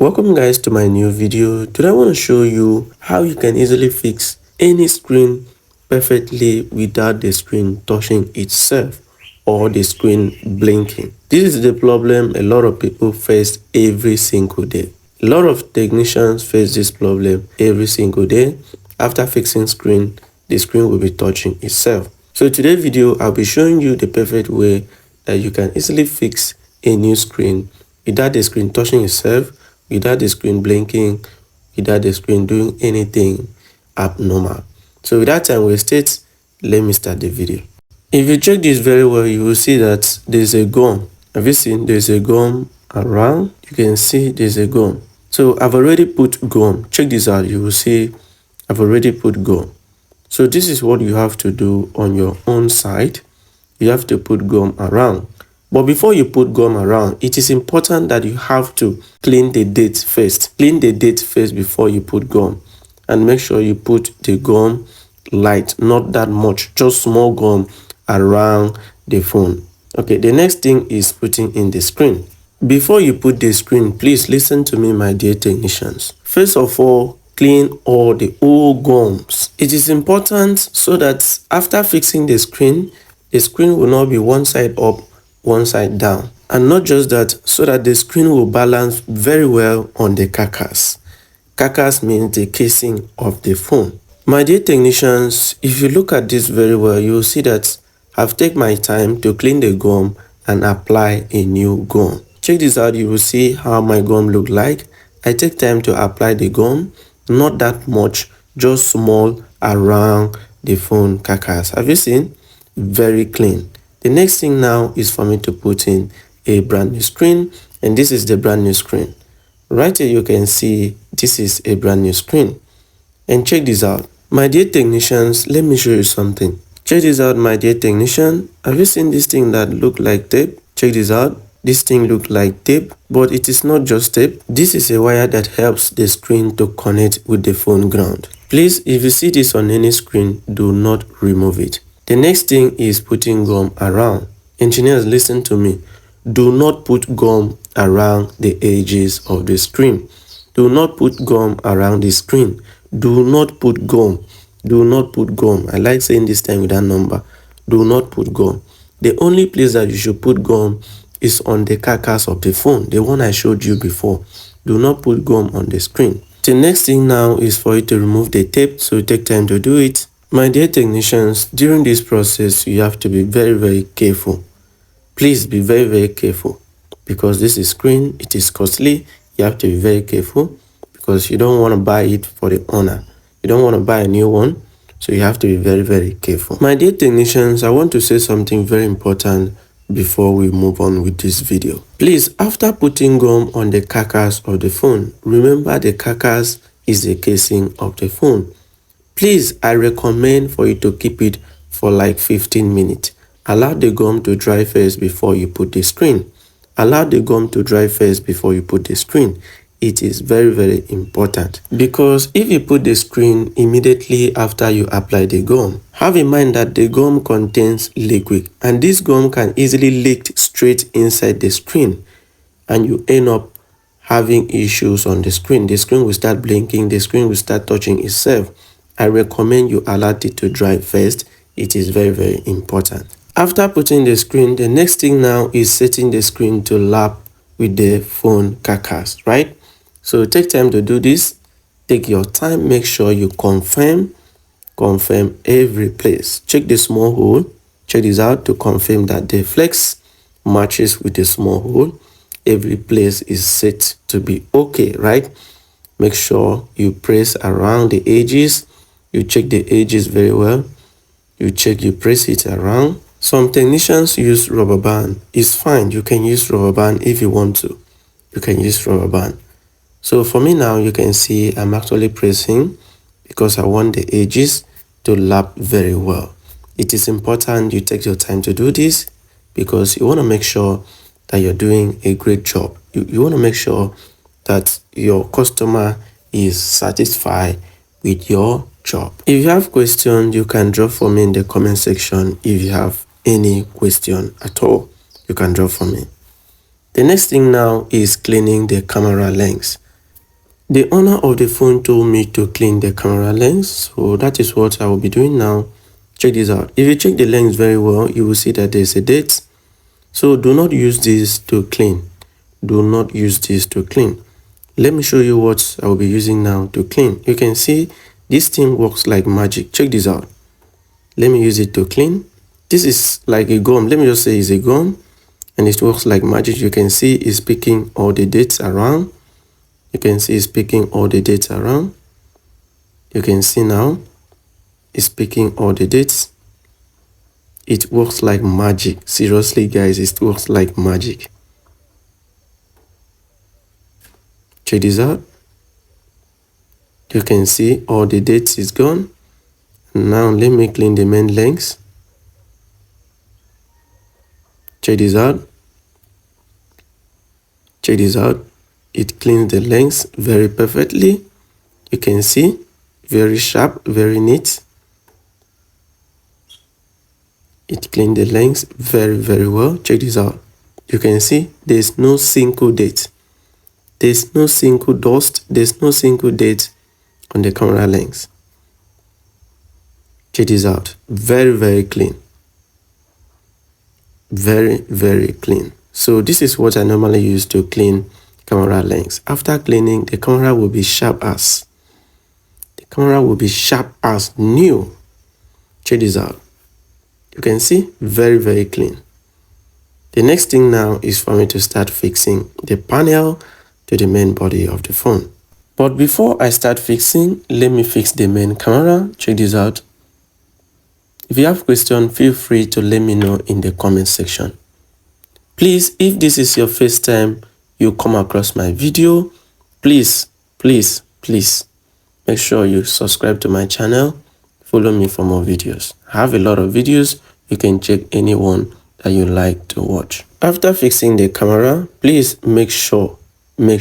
Welcome guys to my new video. Today I want to show you how you can easily fix any screen perfectly without the screen touching itself or the screen blinking. This is the problem a lot of people face every single day. A lot of technicians face this problem every single day. After fixing screen, the screen will be touching itself. So today's video, I'll be showing you the perfect way that you can easily fix a new screen without the screen touching itself, without the screen blinking, without the screen doing anything abnormal. So without time wasted, let me start the video. If you check this very well, you will see that there's a gum. Have you seen there's a gum around? You can see there's a gum. So I've already put gum. Check this out. You will see I've already put gum. So this is what you have to do on your own side. You have to put gum around. But before you put gum around, it is important that you have to clean the date first. Clean the date first before you put gum. And make sure you put the gum light, not that much, just small gum around the phone. Okay, the next thing is putting in the screen. Before you put the screen, please listen to me, my dear technicians. First of all, clean all the old gums. It is important so that after fixing the screen will not be one side up, one side down. And not just that, so that the screen will balance very well on the carcass. Carcass means the casing of the phone. My dear technicians, if you look at this very well, you will see that I've taken my time to clean the gum and apply a new gum. Check this out, you will see how my gum look like. I take time to apply the gum, not that much, just small around the phone carcass. Have you seen? Very clean. The next thing now is for me to put in a brand new screen, and this is the brand new screen. Right here you can see this is a brand new screen. And check this out. My dear technicians, let me show you something. Check this out, my dear technician. Have you seen this thing that look like tape? Check this out. This thing look like tape, but it is not just tape. This is a wire that helps the screen to connect with the phone ground. Please, if you see this on any screen, do not remove it. The next thing is putting gum around. Engineers, listen to me. Do not put gum around the edges of the screen. Do not put gum around the screen. Do not put gum. Do not put gum. I like saying this time with that number. Do not put gum. The only place that you should put gum is on the carcass of the phone, the one I showed you before. Do not put gum on the screen. The next thing now is for you to remove the tape, so take time to do it. My dear technicians, during this process, you have to be very, very careful. Please be very, very careful, because this is screen, it is costly. You have to be very careful because you don't want to buy it for the owner. You don't want to buy a new one, so you have to be very, very careful. My dear technicians, I want to say something very important before we move on with this video. Please, after putting gum on the carcass of the phone, remember the carcass is the casing of the phone. Please, I recommend for you to keep it for like 15 minutes. Allow the gum to dry first before you put the screen. Allow the gum to dry first before you put the screen. It is very, very important, because if you put the screen immediately after you apply the gum, have in mind that the gum contains liquid, and this gum can easily leak straight inside the screen, and you end up having issues on the screen. The screen will start blinking, the screen will start touching itself. I recommend you allow it to dry first. It is very, very important. After putting the screen, the next thing now is setting the screen to lap with the phone carcass, right? So take time to do this. Take your time. Make sure you confirm every place. Check the small hole. Check this out to confirm that the flex matches with the small hole. Every place is set to be okay, right? Make sure you press around the edges. You check the edges very well. You press it around. Some technicians use rubber band. It's fine. You can use rubber band if you want to. You can use rubber band. So for me now, you can see I'm actually pressing because I want the edges to lap very well. It is important you take your time to do this because you want to make sure that you're doing a great job. You want to make sure that your customer is satisfied with your job. If you have questions, you can drop for me in the comment section. If you have any question at all, you can drop for me. The next thing now is cleaning the camera lens. The owner of the phone told me to clean the camera lens, so that is what I will be doing now. Check this out. If you check the lens very well, you will see that there's a date. So do not use this to clean. Do not use this to clean. Let me show you what I will be using now to clean. You can see this thing works like magic. Check this out. Let me use it to clean. This is like a gum. Let me just say it's a gum, and it works like magic. You can see it's picking all the dates around. You can see it's picking all the dates around. You can see now it's picking all the dates. It works like magic. Seriously, guys, it works like magic. Check this out. You can see all the dates is gone. Now let me clean the main lens. Check this out. Check this out. It cleans the lens very perfectly. You can see very sharp, very neat. It cleaned the lens very well. Check this out. You can see there's no single date. There's no single dust. There's no single date on the camera lens. Check this out. Very clean. Very clean. So this is what I normally use to clean camera lens. After cleaning, the camera will be sharp as. The camera will be sharp as new. Check this out. You can see very clean. The next thing now is for me to start fixing the panel to the main body of the phone. But before I start fixing, let me fix the main camera. Check this out. If you have questions, feel free to let me know in the comment section. Please, if this is your first time you come across my video, please make sure you subscribe to my channel. Follow me for more videos. I have a lot of videos. You can check any one that you like to watch. After fixing the camera, please make sure you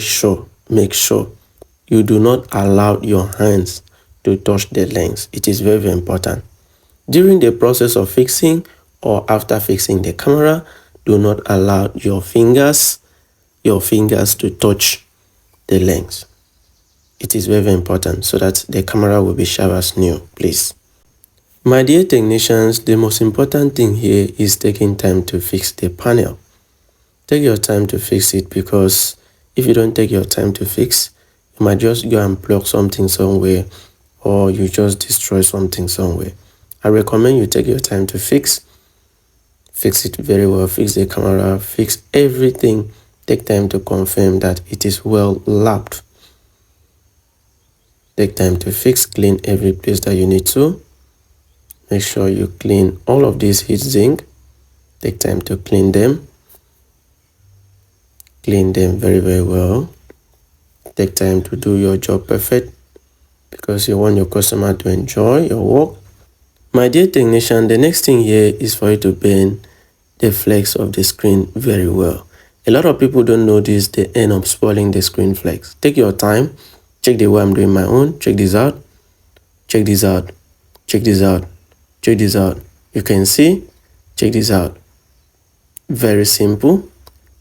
do not allow your hands to touch the lens. It is very important. During the process of fixing or after fixing the camera, do not allow your fingers to touch the lens. It is very important so that the camera will be sharp as new, please. My dear technicians, the most important thing here is taking time to fix the panel. Take your time to fix it, because if you don't take your time to fix, you might just go and plug something somewhere, or you just destroy something somewhere. I recommend you take your time to fix it very well, fix the camera, fix everything. Take time to confirm that it is well lapped. Take time to fix, clean every place that you need to. Make sure you clean all of these heat zinc. Take time to clean them. Clean them very well. Take time to do your job perfect, because you want your customer to enjoy your work. My dear technician, the next thing here is for you to bend the flex of the screen very well. A lot of people don't notice, they end up spoiling the screen flex. Take your time. Check the way I'm doing my own. Check this out. Check this out. Check this out. Check this out. You can see. Check this out. Very simple.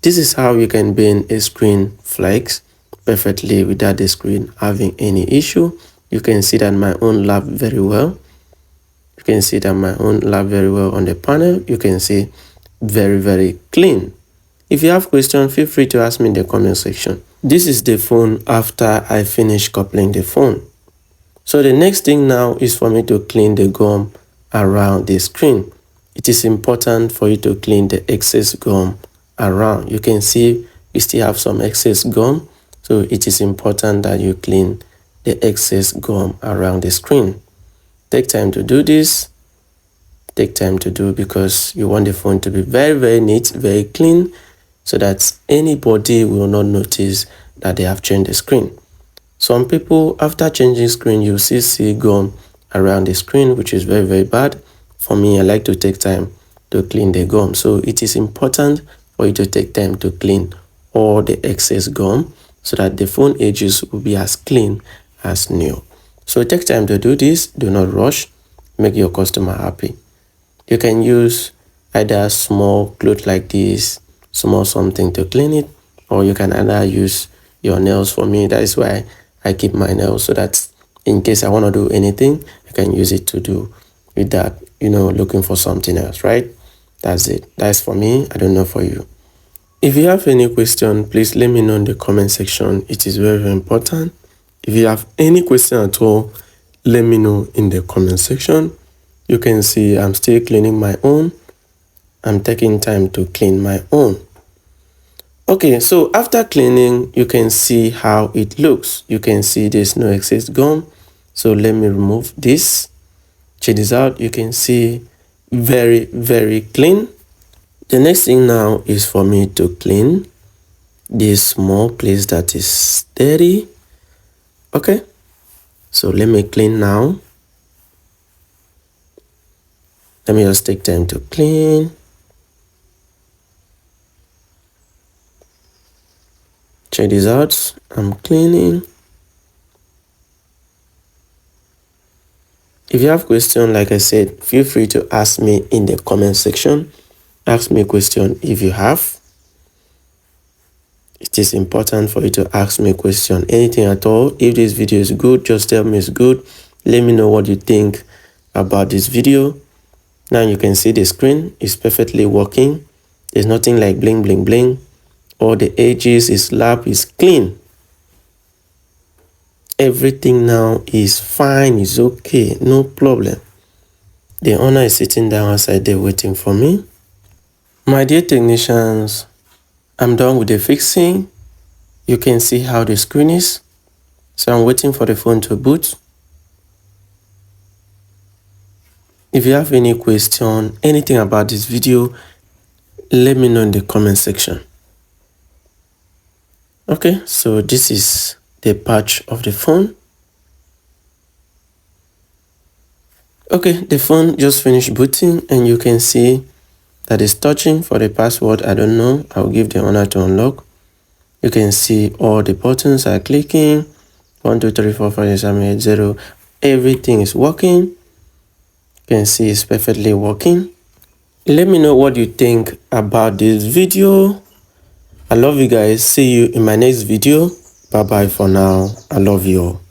This is how you can bend a screen flex perfectly without the screen having any issue. You can see that my own lap very well. You can see that my own lap very well on the panel. You can see very clean. If you have questions, feel free to ask me in the comment section. This is the phone after I finish coupling the phone. So the next thing now is for me to clean the gum around the screen. It is important for you to clean the excess gum around. You can see we still have some excess gum, so it is important that you clean the excess gum around the screen. Take time to do this. Take time to do, because you want the phone to be very neat, very clean, so that anybody will not notice that they have changed the screen. Some people, after changing screen, you see gum around the screen, which is very bad. For me, I like to take time to clean the gum. So it is important for you to take time to clean all the excess gum so that the phone edges will be as clean as new. So take time to do this. Do not rush. Make your customer happy. You can use either small cloth like this, small something to clean it, or you can either use your nails. For me, that is why I keep my nails so that in case I want to do anything, I can use it to do with that, looking for something else, right? That's it. That's for me. I don't know for you. If you have any question, please let me know in the comment section. It is very, very important. If you have any question at all, let me know in the comment section. You can see I'm still cleaning my own. I'm taking time to clean my own. Okay, so after cleaning, you can see how it looks. You can see there's no excess gum. So let me remove this. Check this out. You can see very, very clean. The next thing now is for me to clean this small place that is dirty. Okay, so let me clean now. Let me just take time to clean. Check this out. I'm cleaning. If you have questions, like I said, feel free to ask me in the comment section. Ask me a question if you have. It is important for you to ask me a question, anything at all. If this video is good, just tell me it's good. Let me know what you think about this video. Now you can see the screen is perfectly working. There's nothing like bling, bling, bling. All the edges, its lap is clean. Everything now is fine, is okay, no problem. The owner is sitting down outside there waiting for me. My dear technicians, I'm done with the fixing. You can see how the screen is. So I'm waiting for the phone to boot. If you have any question, anything about this video, let me know in the comment section. Okay, so this is the patch of the phone. Okay, the phone just finished booting and you can see that it's touching. For the password, I don't know. I'll give the owner to unlock. You can see all the buttons are clicking. 1, 2, 3, 4, 5, 6, 7, 8, 0. Everything is working. You can see it's perfectly working. Let me know what you think about this video. I love you guys. See you in my next video. Bye bye for now. I love you all.